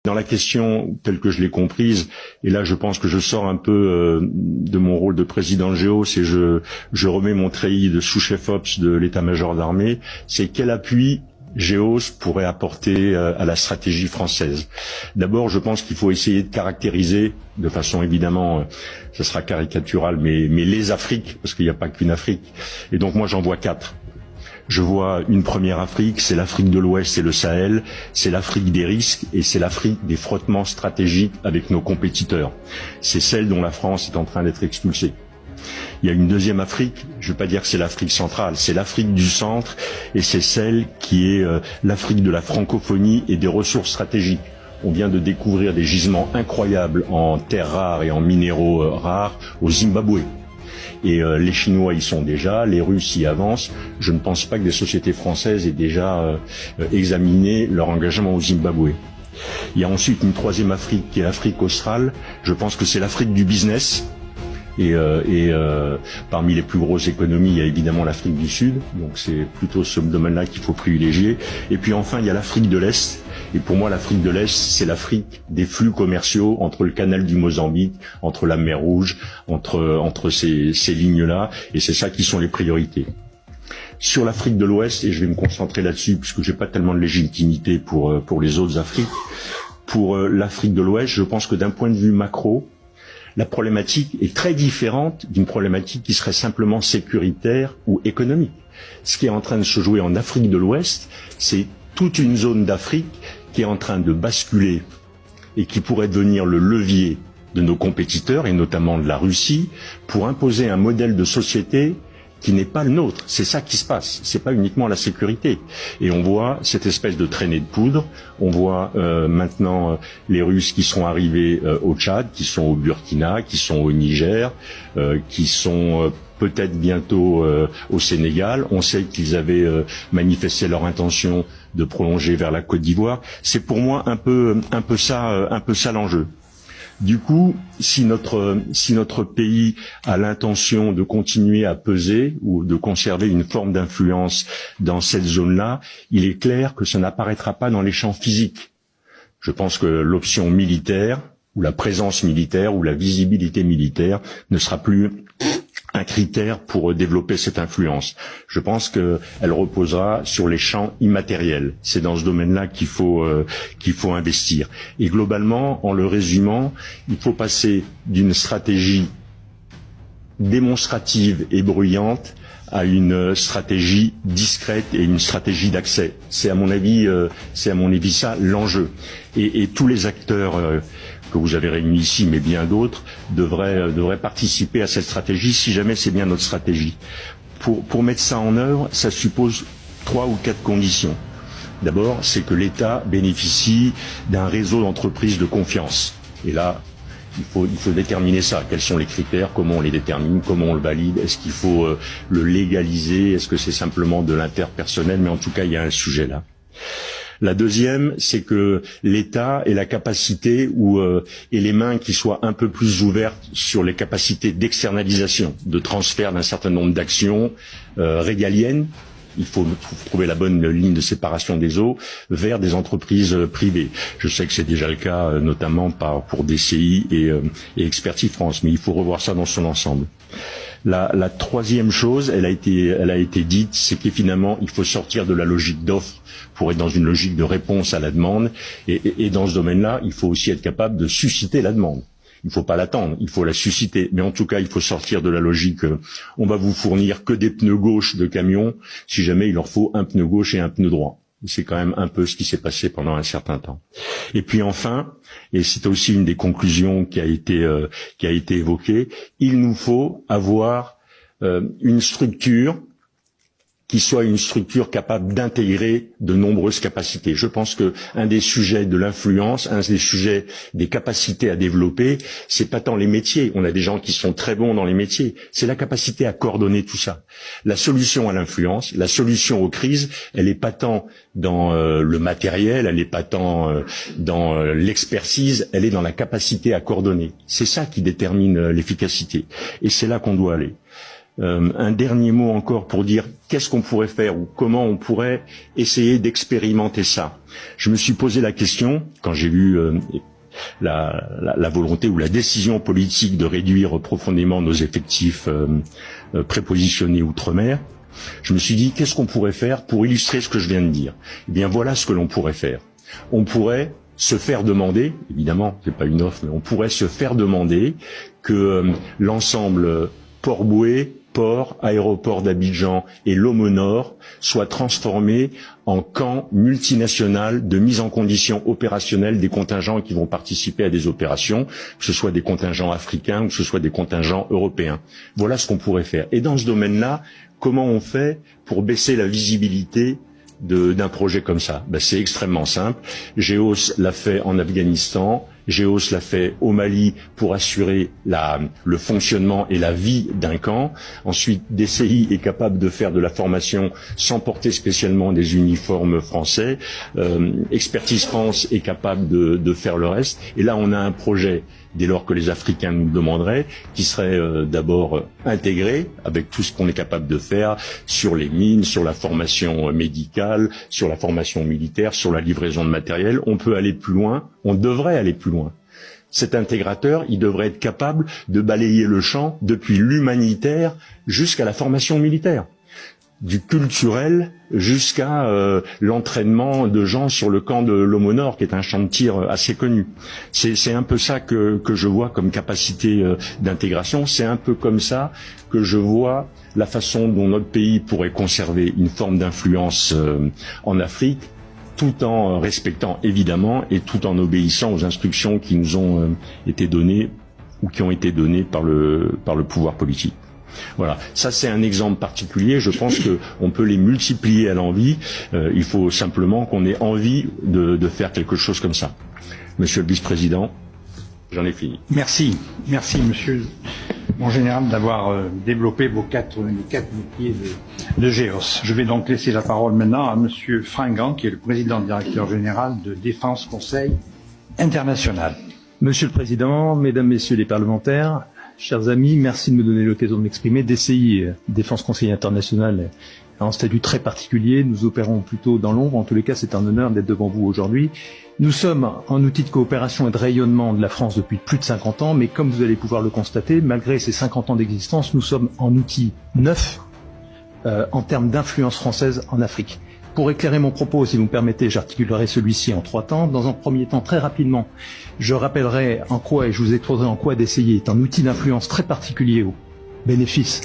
Dans la question telle que je l'ai comprise, et là je pense que je sors un peu de mon rôle de président de Géos et je remets mon treillis de sous-chef Ops de l'état-major d'armée, c'est quel appui Géos pourrait apporter à la stratégie française. D'abord, je pense qu'il faut essayer de caractériser, de façon évidemment, ce sera caricatural, mais les Afriques, parce qu'il n'y a pas qu'une Afrique. Et donc moi j'en vois 4. Je vois une première Afrique, c'est l'Afrique de l'Ouest et le Sahel, c'est l'Afrique des risques et c'est l'Afrique des frottements stratégiques avec nos compétiteurs. C'est celle dont la France est en train d'être expulsée. Il y a une deuxième Afrique, je ne veux pas dire que c'est l'Afrique centrale, c'est l'Afrique du centre et c'est celle qui est l'Afrique de la francophonie et des ressources stratégiques. On vient de découvrir des gisements incroyables en terres rares et en minéraux rares au Zimbabwe. Et les Chinois y sont déjà, les Russes y avancent. Je ne pense pas que des sociétés françaises aient déjà examiné leur engagement au Zimbabwe. Il y a ensuite une troisième Afrique qui est l'Afrique australe. Je pense que c'est l'Afrique du business. Et parmi les plus grosses économies, il y a évidemment l'Afrique du Sud. Donc c'est plutôt ce domaine-là qu'il faut privilégier. Et puis enfin, il y a l'Afrique de l'Est. Et pour moi, l'Afrique de l'Est, c'est l'Afrique des flux commerciaux entre le canal du Mozambique, entre la mer Rouge, entre ces lignes-là. Et c'est ça qui sont les priorités. Sur l'Afrique de l'Ouest, et je vais me concentrer là-dessus, puisque j'ai pas tellement de légitimité pour les autres Afriques. Pour l'Afrique de l'Ouest, je pense que d'un point de vue macro, la problématique est très différente d'une problématique qui serait simplement sécuritaire ou économique. Ce qui est en train de se jouer en Afrique de l'Ouest, c'est toute une zone d'Afrique qui est en train de basculer et qui pourrait devenir le levier de nos compétiteurs, et notamment de la Russie, pour imposer un modèle de société qui n'est pas le nôtre. C'est ça qui se passe. C'est pas uniquement la sécurité. Et on voit cette espèce de traînée de poudre. On voit maintenant les Russes qui sont arrivés au Tchad, qui sont au Burkina, qui sont au Niger, qui sont peut-être bientôt au Sénégal. On sait qu'ils avaient manifesté leur intention de prolonger vers la Côte d'Ivoire. C'est pour moi un peu ça l'enjeu. Du coup, si notre pays a l'intention de continuer à peser ou de conserver une forme d'influence dans cette zone-là, il est clair que ça n'apparaîtra pas dans les champs physiques. Je pense que l'option militaire, ou la présence militaire, ou la visibilité militaire ne sera plus un critère pour développer cette influence. Je pense qu'elle reposera sur les champs immatériels. C'est dans ce domaine-là qu'il faut investir. Et globalement, en le résumant, il faut passer d'une stratégie démonstrative et bruyante à une stratégie discrète et une stratégie d'accès. C'est à mon avis ça l'enjeu. Et tous les acteurs que vous avez réunis ici, mais bien d'autres, devraient participer à cette stratégie, si jamais c'est bien notre stratégie. Pour mettre ça en œuvre, ça suppose 3 ou 4 conditions. D'abord, c'est que l'État bénéficie d'un réseau d'entreprises de confiance. Et là, il faut déterminer ça. Quels sont les critères? Comment on les détermine? Comment on le valide? Est-ce qu'il faut le légaliser? Est-ce que c'est simplement de l'interpersonnel? Mais en tout cas, il y a un sujet là. La deuxième, c'est que l'État ait la capacité et les mains qui soient un peu plus ouvertes sur les capacités d'externalisation, de transfert d'un certain nombre d'actions régaliennes. Il faut trouver la bonne ligne de séparation des eaux vers des entreprises privées. Je sais que c'est déjà le cas, notamment pour DCI et Expertise France, mais il faut revoir ça dans son ensemble. La troisième chose, elle a été dite, c'est que finalement, il faut sortir de la logique d'offre pour être dans une logique de réponse à la demande. Et dans ce domaine-là, il faut aussi être capable de susciter la demande. Il ne faut pas l'attendre, il faut la susciter. Mais en tout cas, il faut sortir de la logique on va vous fournir que des pneus gauche de camion, si jamais il leur faut un pneu gauche et un pneu droit. C'est quand même un peu ce qui s'est passé pendant un certain temps. Et puis enfin, et c'est aussi une des conclusions qui a été évoquée, il nous faut avoir une structure qui soit une structure capable d'intégrer de nombreuses capacités. Je pense que un des sujets de l'influence, un des sujets des capacités à développer, c'est pas tant les métiers. On a des gens qui sont très bons dans les métiers. C'est la capacité à coordonner tout ça. La solution à l'influence, la solution aux crises, elle est pas tant dans le matériel, elle est pas tant dans l'expertise, elle est dans la capacité à coordonner. C'est ça qui détermine l'efficacité. Et c'est là qu'on doit aller. un dernier mot encore pour dire qu'est-ce qu'on pourrait faire ou comment on pourrait essayer d'expérimenter ça. Je me suis posé la question quand j'ai vu la volonté ou la décision politique de réduire profondément nos effectifs prépositionnés outre-mer. Je me suis dit, qu'est-ce qu'on pourrait faire pour illustrer ce que je viens de dire? Eh bien, voilà ce que l'on pourrait faire. On pourrait se faire demander, évidemment, c'est pas une offre, mais on pourrait se faire demander que l'ensemble Port-Bouët, port, aéroport d'Abidjan et Lomé Nord soient transformés en camps multinational de mise en condition opérationnelle des contingents qui vont participer à des opérations, que ce soit des contingents africains ou que ce soit des contingents européens. Voilà ce qu'on pourrait faire. Et dans ce domaine-là, comment on fait pour baisser la visibilité d'un projet comme ça? C'est extrêmement simple. GEOS l'a fait en Afghanistan, GEOS l'a fait au Mali pour assurer le fonctionnement et la vie d'un camp. Ensuite, DCI est capable de faire de la formation sans porter spécialement des uniformes français. Expertise France est capable de faire le reste. Et là, on a un projet, dès lors que les Africains nous le demanderaient, qui serait d'abord intégré avec tout ce qu'on est capable de faire sur les mines, sur la formation médicale, sur la formation militaire, sur la livraison de matériel. On peut aller plus loin, on devrait aller plus loin. Cet intégrateur, il devrait être capable de balayer le champ depuis l'humanitaire jusqu'à la formation militaire, du culturel jusqu'à l'entraînement de gens sur le camp de Lomé Nord, qui est un champ de tir assez connu. C'est un peu ça que je vois comme capacité d'intégration. C'est un peu comme ça que je vois la façon dont notre pays pourrait conserver une forme d'influence en Afrique, tout en respectant évidemment et tout en obéissant aux instructions qui nous ont été données ou qui ont été données par le pouvoir politique. Voilà, ça c'est un exemple particulier. Je pense que on peut les multiplier à l'envi. Il faut simplement qu'on ait envie de faire quelque chose comme ça. Monsieur le vice-président, j'en ai fini. Merci, monsieur mon général, d'avoir développé les quatre métiers de GEOS. Je vais donc laisser la parole maintenant à monsieur Fringant, qui est le président directeur général de Défense Conseil International. Monsieur le Président, Mesdames, Messieurs les parlementaires, chers amis, merci de me donner l'occasion de m'exprimer. DCI, Défense Conseil International, a un statut très particulier. Nous opérons plutôt dans l'ombre. En tous les cas, c'est un honneur d'être devant vous aujourd'hui. Nous sommes un outil de coopération et de rayonnement de la France depuis plus de 50 ans, mais comme vous allez pouvoir le constater, malgré ces 50 ans d'existence, nous sommes un outil neuf en termes d'influence française en Afrique. Pour éclairer mon propos, si vous me permettez, j'articulerai celui-ci en 3 temps. Dans un premier temps, très rapidement, je rappellerai en quoi, et je vous exposerai en quoi DCI est un outil d'influence très particulier au bénéfice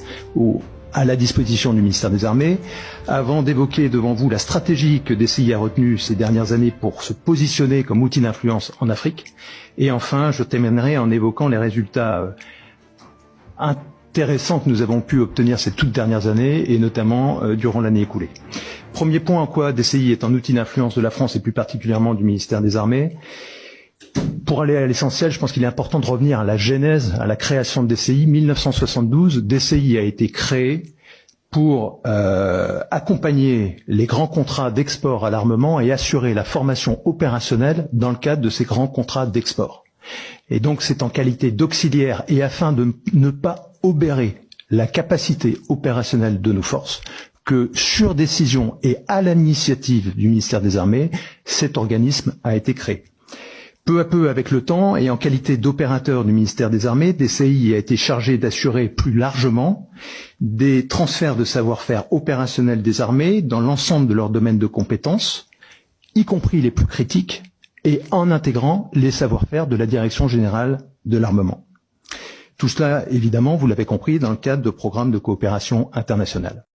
à la disposition du ministère des Armées, avant d'évoquer devant vous la stratégie que DCI a retenue ces dernières années pour se positionner comme outil d'influence en Afrique. Et enfin, je terminerai en évoquant les résultats intéressants que nous avons pu obtenir ces toutes dernières années, et notamment durant l'année écoulée. Premier point en quoi DCI est un outil d'influence de la France et plus particulièrement du ministère des Armées. Pour aller à l'essentiel, je pense qu'il est important de revenir à la genèse, à la création de DCI. 1972, DCI a été créé pour accompagner les grands contrats d'export à l'armement et assurer la formation opérationnelle dans le cadre de ces grands contrats d'export. Et donc c'est en qualité d'auxiliaire et afin de ne pas obérer la capacité opérationnelle de nos forces que, sur décision et à l'initiative du ministère des Armées, cet organisme a été créé. Peu à peu, avec le temps, et en qualité d'opérateur du ministère des Armées, DCI a été chargé d'assurer plus largement des transferts de savoir-faire opérationnel des armées dans l'ensemble de leurs domaines de compétences, y compris les plus critiques, et en intégrant les savoir-faire de la Direction générale de l'armement. Tout cela, évidemment, vous l'avez compris, dans le cadre de programmes de coopération internationale.